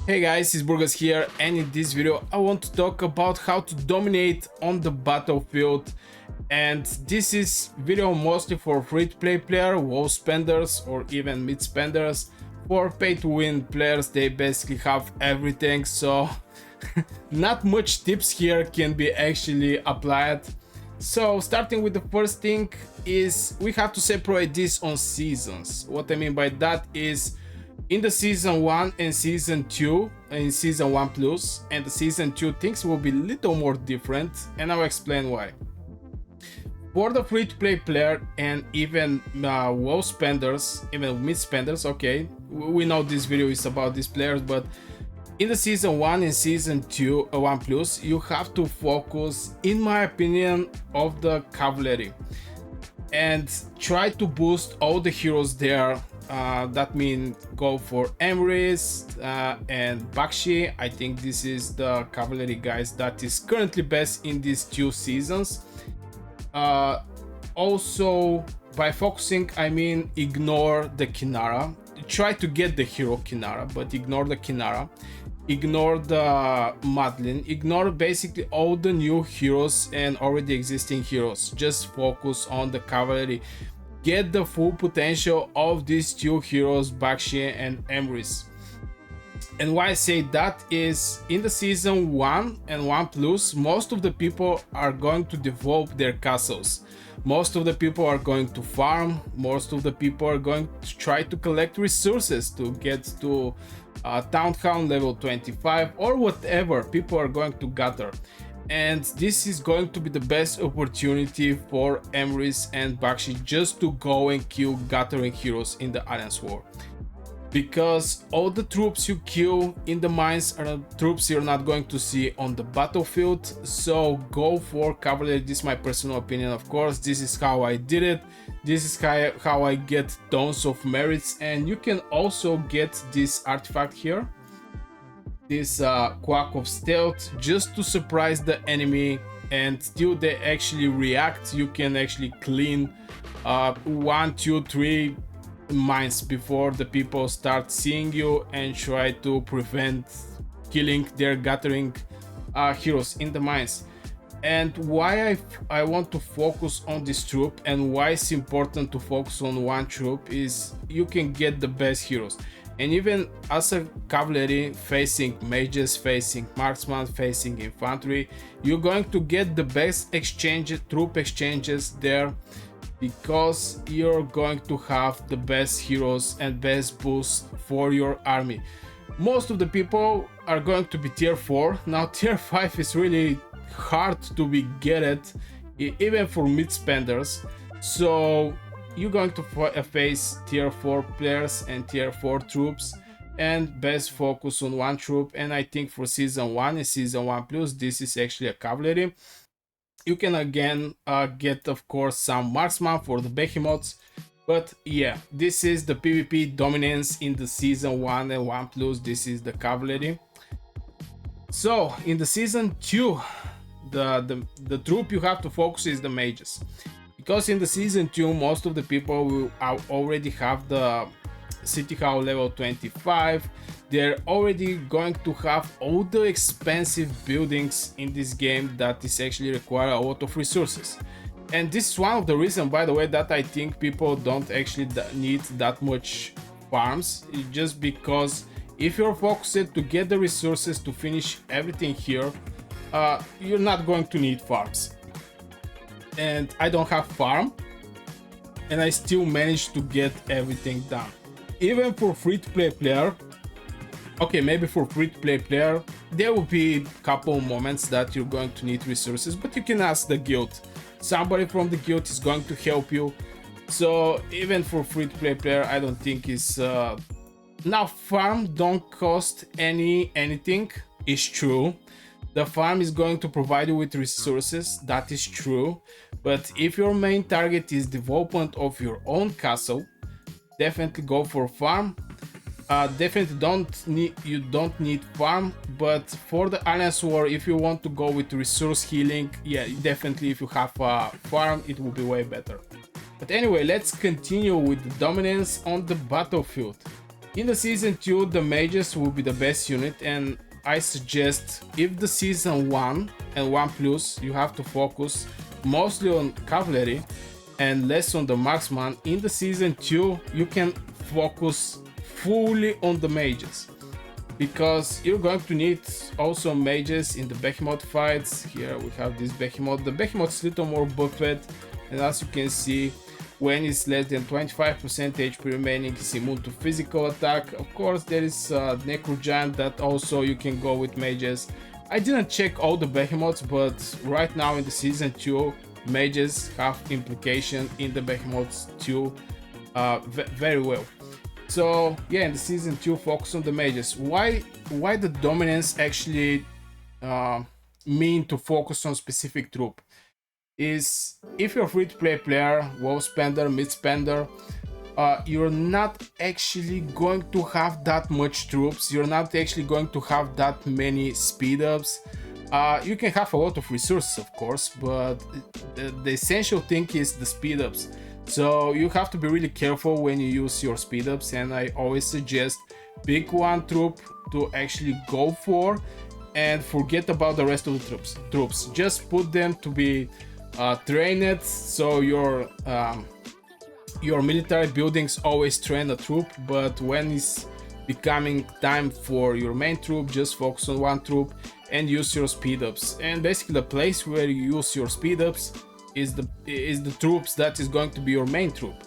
Hey guys, it's Burgos here, and in this video I want to talk about how to dominate on the battlefield. And this is video mostly for free-to-play player, WoW spenders, or even mid spenders. For pay-to-win players, they basically have everything, so not much tips here can be actually applied. So starting with the first thing is we have to separate this on seasons. What I mean by that is in the season 1 and season 2, in season 1 plus and the season 2, things will be a little more different, and I'll explain why. For the free-to-play player and even WoW spenders, even mid spenders, okay, we know this video is about these players, but in the season 1 and season 2, 1 plus, you have to focus, in my opinion, of the cavalry and try to boost all the heroes there. That means go for Emrys and Bakshi. I think this is the cavalry guys that is currently best in these 2 seasons. Also, by focusing, I mean ignore the Kinara. Try to get the hero Kinara, but ignore the Kinara. Ignore the Madeline. Ignore basically all the new heroes and already existing heroes. Just focus on the cavalry. Get the full potential of these 2 heroes, Bakshi and Emrys. And why I say that is in the season 1 and 1 plus, most of the people are going to develop their castles. Most of the people are going to farm. Most of the people are going to try to collect resources to get to Town Hound level 25 or whatever people are going to gather. And this is going to be the best opportunity for Emrys and Bakshi just to go and kill gathering heroes in the Alliance War. Because all the troops you kill in the mines are the troops you're not going to see on the battlefield. So go for cavalry. This is my personal opinion, of course. This is how I did it. This is how I get tons of merits. And you can also get this artifact here, this Quack of Stealth, just to surprise the enemy, and till they actually react you can actually clean 1, 2, 3 mines before the people start seeing you and try to prevent killing their gathering heroes in the mines. And why I want to focus on this troop and why it's important to focus on one troop is you can get the best heroes. And even as a cavalry facing mages, facing marksman, facing infantry, you're going to get the best troop exchanges there, because you're going to have the best heroes and best boosts for your army. Most of the people are going to be tier 4. Now tier 5 is really hard to be get even for mid spenders. So you're going to face tier 4 players and tier 4 troops, and best focus on one troop. And I think for season 1 and season 1 plus, this is actually a cavalry. You can again get, of course, some marksman for the Behemoths. But yeah, this is the PvP dominance in the season 1 and 1 plus. This is the cavalry. So in the season 2, the troop you have to focus is the mages. Because in the season 2, most of the people will already have the City Hall level 25. They're already going to have all the expensive buildings in this game that is actually require a lot of resources. And this is one of the reasons, by the way, that I think people don't actually need that much farms. It's just because if you're focused to get the resources to finish everything here, you're not going to need farms. And I don't have farm, and I still managed to get everything done. Even for free-to-play player, okay, maybe for free-to-play player, there will be a couple moments that you're going to need resources, but you can ask the guild. Somebody from the guild is going to help you. So even for free-to-play player, I don't think it's... Now, farm don't cost anything, it's true. The farm is going to provide you with resources, that is true. But if your main target is development of your own castle, definitely go for farm. Definitely you don't need farm, but for the Alliance War, if you want to go with resource healing, yeah, definitely if you have a farm, it will be way better. But anyway, let's continue with the dominance on the battlefield. In the season 2, the mages will be the best unit, and I suggest if the season 1 and 1 plus you have to focus mostly on cavalry and less on the marksman, in the season 2 you can focus fully on the mages, because you're going to need also mages in the Behemoth fights. Here we have this Behemoth. The Behemoth is a little more buffed, and as you can see, when it's less than 25% HP remaining, it's immune to physical attack. Of course, there is Necro Giant that also you can go with mages. I didn't check all the Behemoths, but right now in the season 2, mages have implication in the Behemoths too, very well. So yeah, in the season 2, focus on the mages. Why the dominance actually mean to focus on specific troop? Is if you're a free-to-play player, WoW spender, mid spender, you're not actually going to have that much troops. You're not actually going to have that many speed ups. You can have a lot of resources, of course, but the essential thing is the speed ups. So you have to be really careful when you use your speed ups, and I always suggest pick one troop to actually go for and forget about the rest of the troops. Just put them to be trained, so your military buildings always train a troop, but when it's becoming time for your main troop, just focus on one troop and use your speed ups. And basically the place where you use your speed ups is the troops that is going to be your main troop.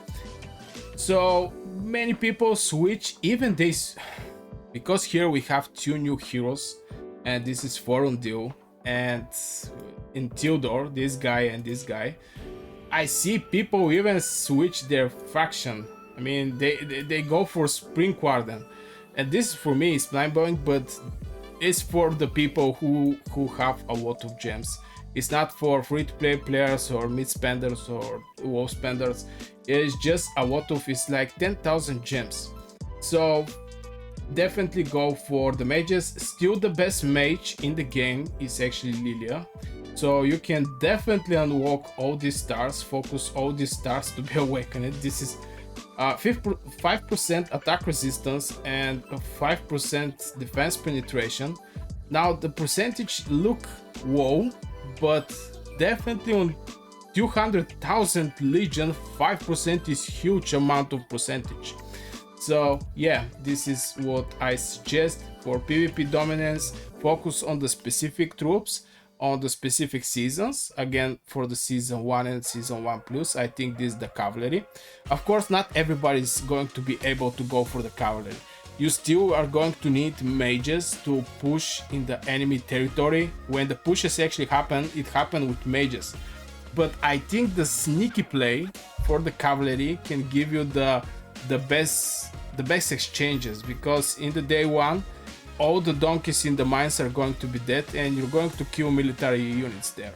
So many people switch even this, because here we have 2 new heroes, and this is Forundil and in Theodore, this guy and this guy. I see people even switch their faction. I mean, they go for Spring Warden, and this for me is mind-blowing, but it's for the people who have a lot of gems. It's not for free-to-play players or mid-spenders or WoW spenders. It's just a lot of, it's like 10,000 gems. So definitely go for the mages. Still the best mage in the game is actually Lilia. So you can definitely unlock all these stars, focus all these stars to be awakened. This is 5% attack resistance and 5% defense penetration. Now the percentage look low, but definitely on 200,000 legion, 5% is huge amount of percentage. So yeah, this is what I suggest for PvP dominance. Focus on the specific troops, on the specific seasons. Again, for the season 1 and season 1 plus, I think this is the cavalry. Of course, not everybody is going to be able to go for the cavalry. You still are going to need mages to push in the enemy territory. When the pushes actually happen, it happened with mages. But I think the sneaky play for the cavalry can give you the best exchanges, because in the day 1 all the donkeys in the mines are going to be dead and you're going to kill military units there.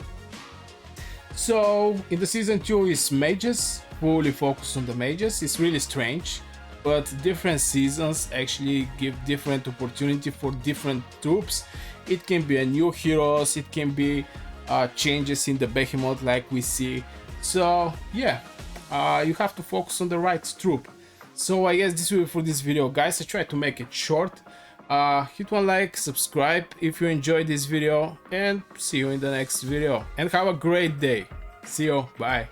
So in the season 2 is mages, fully focus on the mages. It's really strange, but different seasons actually give different opportunity for different troops. It can be a new heroes, it can be changes in the Behemoth like we see. So yeah, you have to focus on the right troop. So I guess this will be for this video, guys. I tried to make it short. Hit one like, subscribe if you enjoyed this video, and see you in the next video. And have a great day. See you, bye.